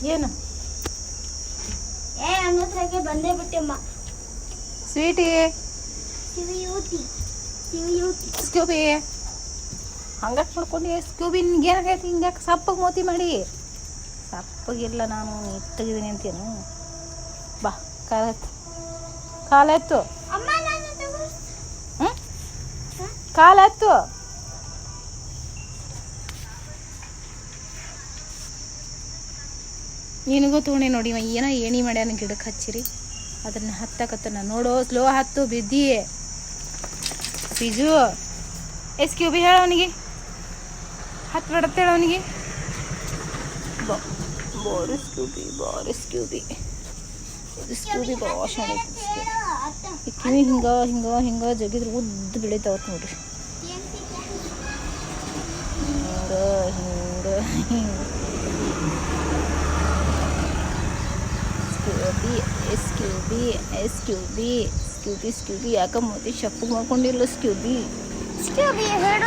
ಏನು ನನ್ನ ಹತ್ರಕ್ಕೆ ಬಂದೇ ಬಿಟ್ಟೆಮ್ಮ. ಸ್ವೀಟಿ ಸ್ಕ್ಯೂಬಿ ಹಂಗಾಕೆ ಮಾಡ್ಕೊಂಡು ಸ್ಕ್ಯೂಬಿ ನಿನ್ಗೆ ಏನಾಗೈತಿ ಹಿಂಗ್ಯಾಕೆ ಸಪ್ಪಗೆ ಮೋತಿ ಮಾಡಿ ಸಪ್ಪಗಿಲ್ಲ ನಾನು ಇಟ್ಟಗಿದ್ದೀನಿ ಅಂತೇನು ಬಾ ಕಾಲೆತ್ತು ಹ್ಞೂ ಕಾಲೆತ್ತು ನಿನಗೂ ತೊಗೊಂಡೆ ನೋಡಿ ಏನೋ ಏಣಿ ಮಾಡ್ಯಾನ ಗಿಡಕ್ಕೆ ಹಚ್ಚಿರಿ ಅದನ್ನು ಹತ್ತಕತ್ತನ ನೋಡೋ ಸ್ಲೋ ಹತ್ತು ಬಿದ್ದಿ ಬಿಜು ಸ್ಕ್ಯೂಬಿ ಹೇಳ ಅವನಿಗೆ ಹತ್ತು ಬಿಡತ್ತೇಳ ಅವನಿಗೆ ಬಾರಿ ಸ್ಕ್ಯೂಬಿ ಸ್ಕ್ಯೂಬಿ ಭಾಳ ಈ ಕಿವಿ ಹಿಂಗೆ ಜಗಿದ್ರೆ ಉದ್ದು ಬೆಳಿತಾವತ್ ನೋಡ್ರಿ ಸ್ಕ್ಯೂಬಿ ಯಾಕೆ ಮೋದಿ ಶಪ್ಪು ಮಾಡ್ಕೊಂಡಿಲ್ಲ ಸ್ಕ್ಯೂಬಿ ಹೇಳು